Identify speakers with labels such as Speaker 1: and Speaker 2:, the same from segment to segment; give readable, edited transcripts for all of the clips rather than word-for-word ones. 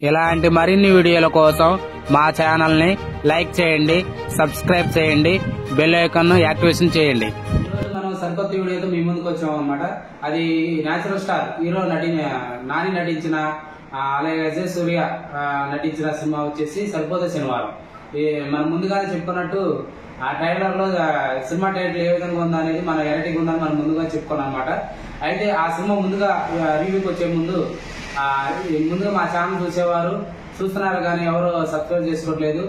Speaker 1: ఇలాంటి మరిన్ని వీడియోల కోసం మా ఛానల్ని లైక్ చేయండి, సబ్స్క్రైబ్ చేయండి, బెల్ ఐకాన్ యాక్టివేషన్ చేయండి. ఈరోజు మనం సరికొత్త వీడియోతో మీ ముందుకు వచ్చాం అనమాట. అది న్యాచురల్ స్టార్ హీరో నాని నటించిన అలాగే అజయ్ సూర్య నటించిన సినిమా వచ్చేసి సరిపోతే శనివారం. మనం ముందుగానే చెప్పుకున్నట్టు ఆ ట్రైలర్ లో సినిమా టైటిల్ ఏ విధంగా ఉందా అనేది మన వెరైటీగా ఉందని మనం ముందుగా చెప్పుకున్నాం అనమాట. అయితే ఆ సినిమా ముందుగా రివ్యూకి వచ్చే ముందుగా మా ఛానల్ చూస్తున్నారు కానీ ఎవరు సబ్స్క్రైబ్ చేసుకోవట్లేదు.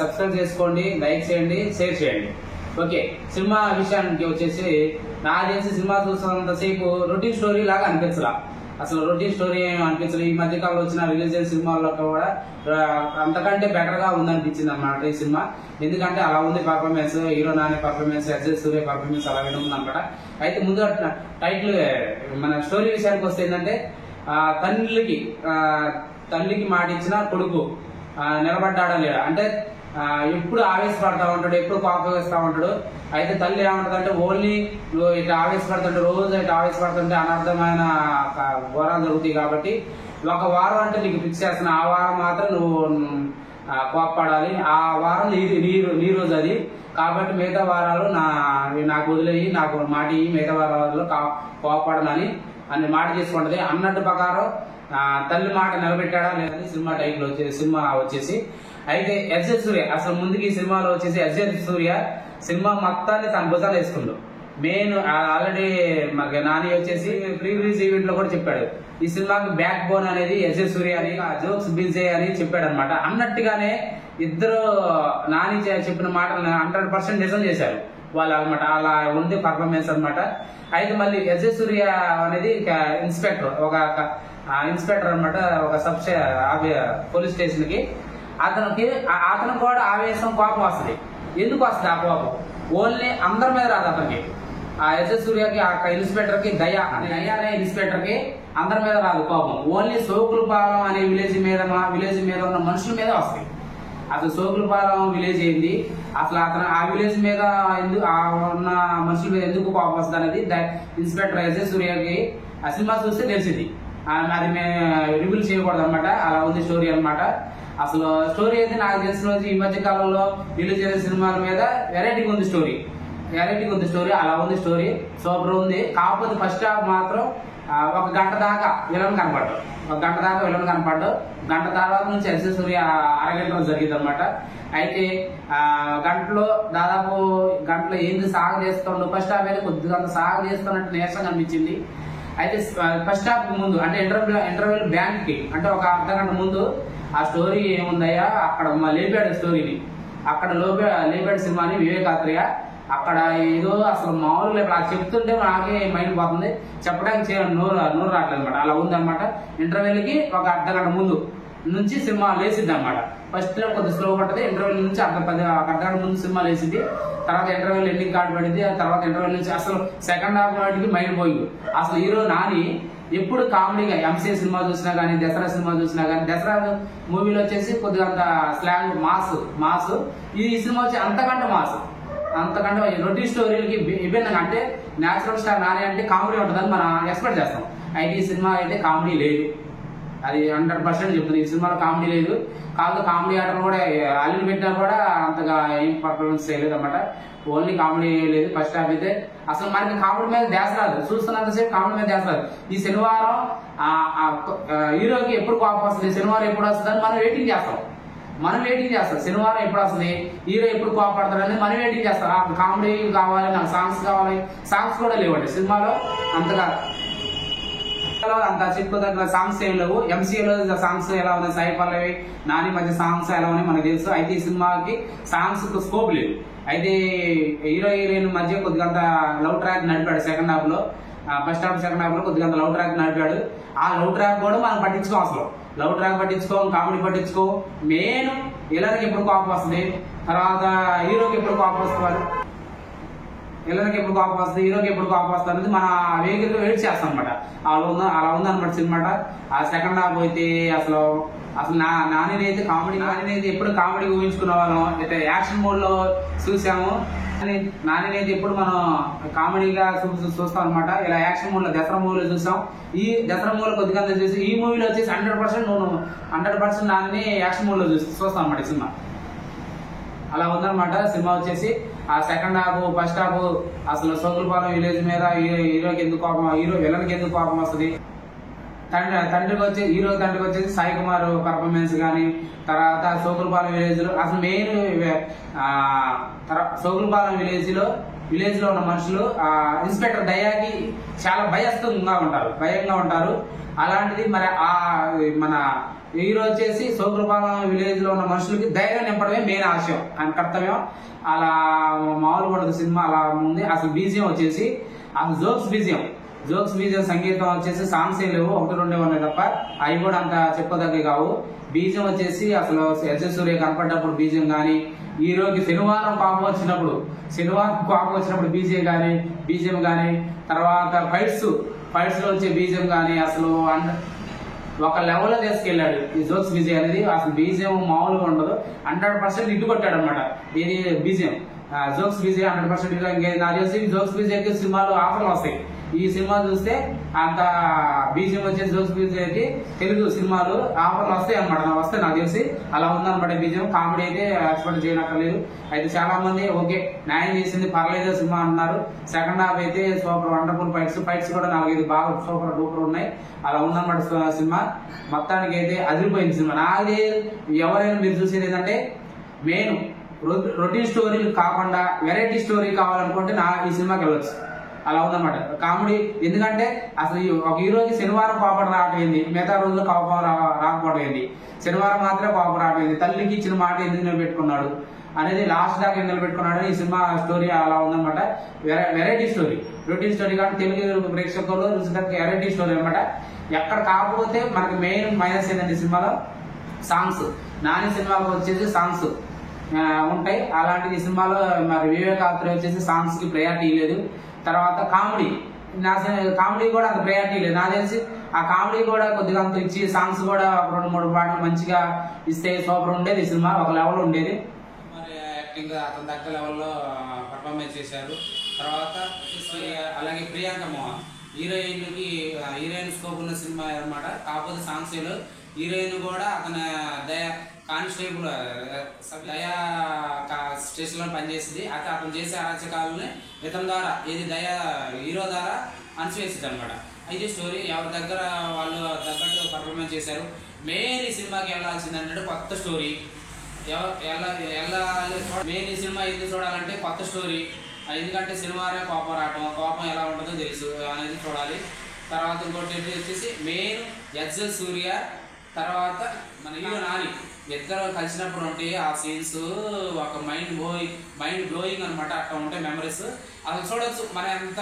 Speaker 1: సబ్స్క్రైబ్ చేసుకోండి, లైక్ చేయండి, షేర్ చేయండి. ఓకే, సినిమా విషయానికి వచ్చేసి నాకు తెలిసి సినిమా చూస్తున్నంతసేపు రొటీన్ స్టోరీ లాగా అనిపించలా. అసలు రొటీన్ స్టోరీ ఏమి అనిపించలేదు. ఈ మధ్య కాలంలో వచ్చిన రిలీజ్ అయిన సినిమాల్లో కూడా అంతకంటే బెటర్ గా ఉందనిపించింది అన్నమాట ఈ సినిమా. ఎందుకంటే అలా ఉంది performance, hero Nani performance, Ajay Surya performance అలాగే ఉంది అనమాట. అయితే ముందుగా టైటిల్ మన స్టోరీ విషయానికి వస్తే ఏంటంటే తల్లికి మాట ఇచ్చిన కొడుకు నిలబడ్డాడా లేదా అంటే ఎప్పుడు ఆవేశపడతా ఉంటాడు, ఎప్పుడు కోపం వేస్తా ఉంటాడు. అయితే తల్లి ఏమంటది అంటే ఓన్లీ నువ్వు ఇట్లా ఆవేశపడుతుంటే రోజు ఇట్లా ఆవేశపడుతుంటే అనర్థమైన ఘోరాలు జరుగుతాయి కాబట్టి ఒక వారం అంటే నీకు ఫిక్స్ చేస్తున్నా, ఆ వారం మాత్రం నువ్వు కోపపడాలి, ఆ వారం నీ రోజు అది కాబట్టి మిగతా వారాలు నాకు వదిలేయి, నాకు మాట ఇయ్యి, మిగతా వారాల్లో కోపపడనని అనే మాట తీసుకుంటది. అన్నట్టు ప్రకారం తల్లి మాట నిలబెట్టాడా లేదని సినిమా వచ్చేసి అయితే అజయ్ సూర్య అసలు ముందుకి ఈ సినిమాలో వచ్చేసి అజయ్ సూర్య సినిమా మొత్తాన్ని తన భుజాలు వేసుకుండు. మెయిన్ ఆల్రెడీ మనకి నాని వచ్చేసి ప్రీ రిలీజ్ ఈవెంట్ లో కూడా చెప్పాడు ఈ సినిమాకి బ్యాక్ బోన్ అనేది అజయ్ సూర్య అని, జోక్స్ బిల్జే అని చెప్పాడు అనమాట. అన్నట్టుగానే ఇద్దరు నాని చెప్పిన మాటలను 100% నిజం చేశారు వాళ్ళు అనమాట. అలా ఉంది పర్ఫార్మెన్స్ అనమాట. అయితే మళ్ళీ అజయ్ సూర్య అనేది ఇన్స్పెక్టర్ అనమాట, ఒక పోలీస్ స్టేషన్ కి. అతను కూడా ఆవేశం, కోపం వస్తుంది. ఎందుకు వస్తుంది ఆ కోపం? ఓన్లీ అందరి మీద రాదు అతనికి. ఆ అజయ్ సూర్యకి ఆ ఇన్స్పెక్టర్ కి దయ అనే ఇన్స్పెక్టర్ కి అందరి మీద రాదు కోపం. ఓన్లీ సోకులపాలెం అనే విలేజ్ మీద ఉన్న మనుషుల మీద వస్తాయి. అసలు సోకులపాలెం విలేజ్ ఏంది, అసలు అతను ఆ విలేజ్ మీద ఉన్న మనుషుల మీద ఎందుకు కోపం వస్తుంది అనేది ఇన్స్పెక్టర్ అజయ్ సూర్యకి ఆ సినిమా చూస్తే తెలిసింది. అది మేము రివీల్ చేయకూడదు అనమాట. అలా ఉంది స్టోరీ అనమాట. అసలు స్టోరీ అయితే నాకు తెలిసిన రోజు ఈ మధ్య కాలంలో రిలీజ్ అయిన సినిమాల మీద వెరైటీగా ఉంది స్టోరీ. అలా ఉంది స్టోరీ, సూపర్ ఉంది. కాకపోతే ఫస్ట్ హాఫ్ మాత్రం ఒక గంట దాకా విలన్ కనపడ్డాడు. గంట తర్వాత నుంచి అజయ్ సూర్య అరగంటలో జరిగింది అనమాట. అయితే దాదాపు గంటలో ఏంది సాగు చేస్తుండో ఫస్ట్ హాఫ్ అయితే కొద్దిగా సాగు చేస్తున్నట్టు నీరసంగా అనిపించింది. అయితే ఫస్ట్ హాఫ్ ముందు అంటే ఇంటర్వెల్ బ్యాంక్ కి అంటే ఒక అర్ధగంట ముందు ఆ స్టోరీ ఏముందయ్యా అక్కడ లేపాడు స్టోరీని. అక్కడ లేపాడు సినిమాని వివేకాత్రేయ. అక్కడ ఏదో అసలు మామూలుగా ఇప్పుడు చెప్తుంటే నాకే మైండ్ పోతుంది, చెప్పడానికి నోరు రావట్లేదు అనమాట. అలా ఉందన్నమాట. ఇంటర్వెల్ కి ఒక అర్ధగంట ముందు నుంచి సినిమా లేసిద్ది అనమాట. ఫస్ట్ లో కొద్దిగా స్లో పట్టదు. ఇంటర్వెల్ నుంచి అర్ధగంట ముందు సినిమా లేసింది. తర్వాత ఇంటర్వెల్ ఎండింగ్ కార్డు పడింది. ఆ తర్వాత ఇంటర్వెల్ నుంచి అసలు సెకండ్ హాఫ్ వాటికి మైండ్ పోయింది. అసలు హీరో నాని ఎప్పుడు కామెడీగా ఎంసీ సినిమా చూసినా గానీ, దసరా సినిమా చూసినా గానీ, దసరా మూవీలో వచ్చేసి కొద్దిగా అంత స్లాంగ్ మాస్ ఈ సినిమా వచ్చి అంతకంటే రొటీన్ స్టోరీలకి విభిన్నంగా అంటే న్యాచురల్ స్టార్ నాని అంటే కామెడీ ఉంటుందని మనం ఎక్స్పెక్ట్ చేస్తాం. అయితే ఈ సినిమా అయితే కామెడీ లేదు, అది 100% చెప్తుంది. ఈ సినిమాలో కామెడీ లేదు. కామెడీ ఆటలు కూడా అల్లిని పెట్టినా కూడా అంతగా ఏం పర్ఫార్మెన్స్ చేయలేదు అనమాట. ఓన్లీ కామెడీ లేదు. ఫస్ట్ హాఫ్ అయితే అసలు మనకి కామెడీ మీద ధ్యాస రాదు. చూస్తున్నంతసేపు కామెడీ మీద ధ్యాస రాదు. ఈ శనివారం హీరోకి ఎప్పుడు కోపం వస్తుంది, శనివారం ఎప్పుడు వస్తుంది అని మనం వెయిటింగ్ చేస్తాం. శనివారం ఎప్పుడు వస్తుంది, హీరో ఎప్పుడు కోపడతాడని మనం వెయిటింగ్ చేస్తాం. కామెడీ కావాలి, నాకు సాంగ్స్ కావాలి. సాంగ్స్ కూడా లేవండి సినిమాలో అంతగా. అంత చెప్పుకోదగ్గ సాంగ్స్ ఏం లేవు. ఎంసీఏలో సాంగ్స్ ఎలా ఉన్నాయి, సాయి పల్లవి నాని మధ్య సాంగ్స్ ఎలా ఉన్నాయి మనకు తెలుసు. అయితే ఈ సినిమాకి సాంగ్స్ స్కోప్ లేదు. అయితే హీరో హీరోయిన్ మధ్య కొద్దిగా లవ్ ట్రాక్ నడిపాడు సెకండ్ హాఫ్ లో. ఫస్ట్ హాఫ్ సెకండ్ హాఫ్ లో కొద్దిగా లవ్ ట్రాక్ నడిపాడు. ఆ లవ్ ట్రాక్ కూడా మనం పట్టించుకోం. అసలు లవ్ ట్రాక్ పట్టించుకోం, కామెడీ పట్టించుకోం. మెయిన్ ఇలానికి ఎప్పుడు కోపం వస్తుంది, తర్వాత హీరోకి ఎప్పుడు కోపం వస్తుంది, హీరోకి ఎప్పుడు కోపం వస్తుంది అనేది మన వేగంగా వెయిట్ చేస్తాం అనమాట. అలా ఉందన్నమాట సినిమా. ఆ సెకండ్ హాఫ్ అయితే అసలు నాని అయితే ఎప్పుడు కామెడీ ఊహించుకున్న వాళ్ళం. అయితే యాక్షన్ మోడ్ లో చూసాము. నాని ఎప్పుడు మనం కామెడీగా చూస్తాం అనమాట. ఇలా యాక్షన్ మూవీలో దసరా మూవీలో చూసాం. ఈ దసరా మూవీలో కొద్దిగా చూసి ఈ మూవీలో వచ్చేసి 100% నాని యాక్షన్ మూవీలో చూస్తాం అనమాట ఈ సినిమా. అలా ఉందన్నమాట సినిమా వచ్చేసి. ఆ సెకండ్ హాఫ్ ఫస్ట్ హాఫ్ అసలు సోకులపాలెం విలేజ్ మీద హీరోకి ఎందుకు కోపం, విలన్కి ఎందుకు కోపం వస్తుంది, తండ్రికి వచ్చేసి సాయి కుమార్ పర్ఫార్మెన్స్ కానీ, తర్వాత సోకులపాలెం విలేజ్ లో అసలు మెయిన్ సోకులపాలెం విలేజ్ లో ఉన్న మనుషులు ఇన్స్పెక్టర్ దయాకి చాలా భయంగా ఉంటారు. అలాంటిది మరి మన హీరో వచ్చేసి సోకులపాలెం విలేజ్ లో ఉన్న మనుషులకి ధైర్యం నింపడమే మెయిన్ ఆశయం, ఆయన కర్తవ్యం. అలా మామూలుగా ఉండదు సినిమా, అలా ఉంది. అసలు బీజియం వచ్చేసి అసలు జోక్స్ బీజియం సంగీతం వచ్చేసి సాంగ్స్ ఏ లేవు, 1-2 ఉన్నాయి తప్ప, అవి కూడా అంత చెప్పదగ్గ కావు. బీజియం వచ్చేసి అసలు ఎస్ఎస్ సూర్య కనపడ్డప్పుడు బీజియం కానీ, హీరోకి శనివారం కోపం వచ్చినప్పుడు బీజియం కానీ, తర్వాత ఫైట్స్ లో వచ్చే బీజియం కానీ అసలు ఒక లెవెల్ లో తీసుకెళ్లాడు ఈ జోక్స్ బీజియం అనేది. అసలు బీజియం మామూలుగా ఉండదు, 100% ఇటు కొట్టాడు అనమాట. ఇది బీజియం జోక్స్ బీజియం 100% నాకు తెలిసి జోక్స్ బీజియంకి సినిమాలు ఆఫర్లు వస్తాయి. ఈ సినిమా చూస్తే అంత బీజియం వచ్చేసి జోక్స్ బీజియంకి తెలుగు సినిమాలు ఆఫర్లు వస్తాయి అనమాట, వస్తాయి నాకు తెలిసి. అలా ఉందన్నమాట బీజియం. కామెడీ అయితే ఎక్స్పెక్ట్ చేయనక్కర్లేదు. అయితే చాలా మంది ఓకే న్యాయం చేసింది పర్లేదు సినిమా అన్నారు. సెకండ్ హాఫ్ అయితే సూపర్ వండర్ఫుల్ ఫైట్స్ కూడా 4-5 బాగా సూపర్ డూపర్ ఉన్నాయి. అలా ఉందన్నమాట సినిమా. మొత్తానికి అయితే అదిరిపోయింది సినిమా. నాది ఎవరైనా మీరు చూసేది ఏంటంటే మెయిన్ రొటీన్ స్టోరీలు కాకుండా వెరైటీ స్టోరీ కావాలనుకుంటే ఈ సినిమాకి వెళ్ళొచ్చు. అలా ఉందన్నమాట కామెడీ. ఎందుకంటే అసలు ఒక హీరోకి శనివారం కోపం రావటమైంది, మిగతా రోజుల్లో కోపం రాకపోవడం ఏంది, శనివారం మాత్రమే కోపం రావటమైంది, తల్లికి ఇచ్చిన మాట ఎందుకు నిలబెట్టుకున్నాడు అనేది లాస్ట్ దాకా నిలబెట్టుకున్నాడు. ఈ సినిమా స్టోరీ అలా ఉందన్నమాట. వెరైటీ స్టోరీ, రొటీన్ స్టోరీ కాబట్టి తెలుగు ప్రేక్షకులు వెరైటీ స్టోరీ అనమాట. ఎక్కడ కాకపోతే మనకి మెయిన్ మైనస్ ఏంటంటే సినిమాలో సాంగ్స్. నాని సినిమాలో వచ్చేసి సాంగ్స్ ఉంటాయి, అలాంటిది ఈ సినిమాలో మరి వివేకాత్రి వచ్చేసి సాంగ్స్ కి ప్రయారిటీ లేదు. తర్వాత కామెడీ కూడా అంత ప్రయారిటీ లేదు. నాకు తెలిసి ఆ కామెడీ కూడా కొద్దిగా అంత ఇచ్చి సాంగ్స్ కూడా 2-3 పాటలు మంచిగా ఇస్తే సూపర్ ఉండేది ఈ సినిమా, ఒక లెవెల్ ఉండేది. మరి యాక్టింగ్ అతని దగ్గర లెవెల్లో పర్ఫార్మెన్స్ చేశారు. తర్వాత అలాగే ప్రియాంక మోహన్ హీరోయిన్ స్కోప్ ఉన్న సినిమా అనమాట. కాకపోతే సాంగ్స్ హీరోయిన్ కూడా అతని కానిస్టేబుల్ దయా స్టేషన్ లో పనిచేసింది. అయితే అతను చేసే అరాచకాలని ఇతని ద్వారా హీరో ద్వారా అణచివేసింది అనమాట. అయితే స్టోరీ ఎవరి దగ్గర వాళ్ళు తగ్గట్టు పర్ఫార్మెన్స్ చేశారు. మెయిన్ ఈ సినిమాకి వెళ్ళాల్సింది అంటే కొత్త స్టోరీ. మెయిన్ ఈ సినిమా ఎందుకు చూడాలంటే కొత్త స్టోరీ. ఎందుకంటే సినిమానే కోపం ఎలా ఉంటుందో తెలుసు అనేది చూడాలి. తర్వాత ఇంకోటి వచ్చేసి మెయిన్ ఎస్ఎస్ సూర్య, తర్వాత మన హీరో నాని ఇద్దరు కలిసినప్పుడు ఉంటే ఆ సీన్స్ ఒక మైండ్ బ్లోయింగ్ అనమాట. అట్లా ఉంటాయి మెమరీస్. అసలు చూడొచ్చు మన ఎంత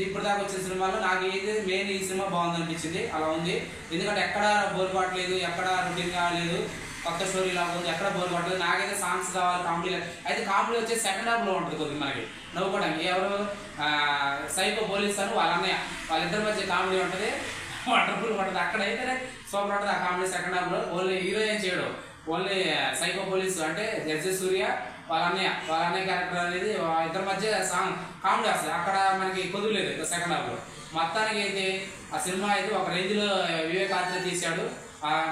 Speaker 1: ఇప్పుడు దాకా వచ్చిన సినిమాలో నాకు ఏది మెయిన్ ఈ సినిమా బాగుంది అనిపించింది. అలా ఉంది. ఎందుకంటే ఎక్కడ బోర్ పట్టలేదు, ఎక్కడ రొటీన్ కాలేదు, కొత్త స్టోరీ లాగా ఉంది, ఎక్కడ బోర్ పట్టలేదు. నాకైతే సాంగ్స్ కావాలి, కామెడీ. అయితే కామెడీ వచ్చేసి సెకండ్ హాఫ్ లో ఉంటుంది కొద్దిగా మనకి నవ్వుకోవడానికి. ఎవరు సైకో పోలీస్ అని వాళ్ళ అన్నయ్య, వాళ్ళిద్దరి మధ్య కామెడీ ఉంటుంది, వండర్ఫుల్ ఉంటుంది. అక్కడైతే సూపర్ ఉంటుంది ఆ కామెడీ. సెకండ్ హాఫ్ లో ఓన్లీ హీరో ఏం చేయడం, ఓన్లీ సైకో పోలీసు అంటే ఎస్ఎస్ సూర్య వాళ్ళ అన్నయ్య క్యారెక్టర్ అనేది ఇద్దరి మధ్య సాంగ్ కామెడీ వస్తుంది. అక్కడ మనకి కుదురులేదు సెకండ్ హాఫ్ లో. మొత్తానికి అయితే ఆ సినిమా అయితే ఒక రేంజ్ లో వివేకాత్రి తీశాడు.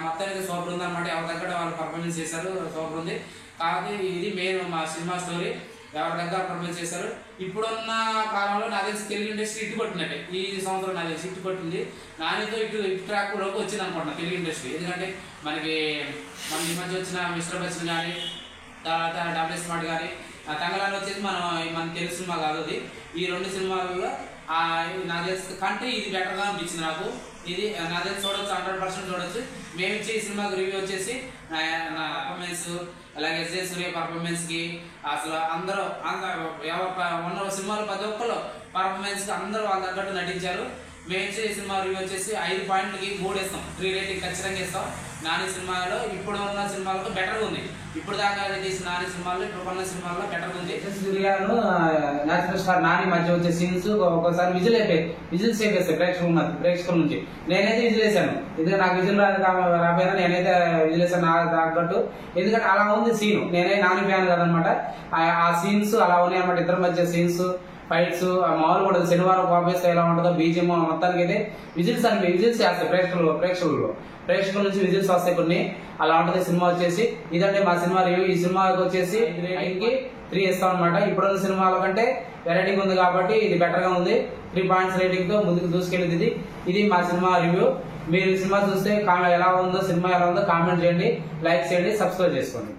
Speaker 1: మొత్తానికి సూపర్ ఉంది అనమాట. ఎవరి దగ్గర వాళ్ళు పర్ఫార్మెన్స్ చేశారు, సూపర్ ఉంది. కాబట్టి ఇది మెయిన్ మా సినిమా స్టోరీ. ఎవరి దగ్గర పర్ఫార్మెన్స్ చేశారు. ఇప్పుడున్న కాలంలో నాకు తెలిసి తెలుగు ఇండస్ట్రీ ఇటు కొట్టినట్టే. ఈ సంవత్సరం నాకు తెలిసి ఇటు కొట్టింది. నానితో ఇటు ట్రాక్ లోకి వచ్చింది అనుకుంటున్నా తెలుగు ఇండస్ట్రీ. ఎందుకంటే మనకి ఈ మధ్య వచ్చిన మిస్టర్ బచ్చన్ కానీ, తర్వాత డబ్ల్యూ స్మార్ట్ కానీ, తమిళనాడు వచ్చేసి మన తెలుగు సినిమా కాదు అది. ఈ 2 సినిమాలలో నాకు తెలిసి కంటే ఇది బెటర్గా అనిపించింది నాకు. ఇది నాకు తెలిసి చూడొచ్చు, 100% చూడొచ్చు. మేము ఇచ్చే ఈ సినిమాకి రివ్యూ వచ్చేసి నా పర్ఫార్మెన్స్, అలాగే ఎస్జే సూర్య పర్ఫార్మెన్స్ కి అసలు అందరూ ఉన్న సినిమాలో ప్రతి ఒక్కరు పర్ఫార్మెన్స్ కి అందరూ వాళ్ళ తగ్గట్టు నటించారు. మేము ఇచ్చే సినిమా రివ్యూ వచ్చేసి 5 పాయింట్లకి 3 ఇస్తాం, 3 రేటింగ్ ఖచ్చితంగా ఇస్తాం. నాని సినిమాలో ఇప్పుడు ఉన్న సినిమాలకు బెటర్గా ఉంది. ఇప్పుడు దాకా తీసిన నాని సినిమాల్లో ఇప్పుడు ఉన్న సినిమాల్లో బెటర్గా ఉంది. సూర్యాను నేషనల్ స్టార్ నాని మధ్య వచ్చే సీన్స్ ఒకసారి విజిల్స్ అయిపోతాయి ప్రేక్షకుల నుంచి. నేనైతే విజిల్ వేసాను, ఎందుకంటే నాకు విజిల్ రాపోయినా నేనైతే విజిల్ వేసాను నాకు తగ్గట్టు. ఎందుకంటే అలా ఉంది సీన్, నేనే నాని ఫ్యాన్ కదనమాట. ఆ సీన్స్ అలా ఉన్నాయి అనమాట, ఇద్దరి మధ్య సీన్స్ ఫైట్స్ మామూలు కూడా శనివారం కాపేస్తే ఎలా ఉంటుందో బీజిఎం మొత్తానికి అయితే విజిల్స్ చేస్తాయి ప్రేక్షకుల నుంచి విజిల్స్ వస్తాయి కొన్ని, అలా ఉంటుంది సినిమా వచ్చేసి. ఇదంటే మా సినిమా రివ్యూ. ఈ సినిమాకి వచ్చేసి 3 ఇస్తాం అనమాట. ఇప్పుడున్న సినిమాల కంటే వెరైటీగా ఉంది కాబట్టి ఇది బెటర్ గా ఉంది. 3 పాయింట్స్ రేటింగ్ తో ముందుకు దూసుకెళ్ళింది. ఇది మా సినిమా రివ్యూ. మీరు సినిమా చూస్తే సినిమా ఎలా ఉందో కామెంట్ చేయండి, లైక్ చేయండి, సబ్స్క్రైబ్ చేసుకోండి.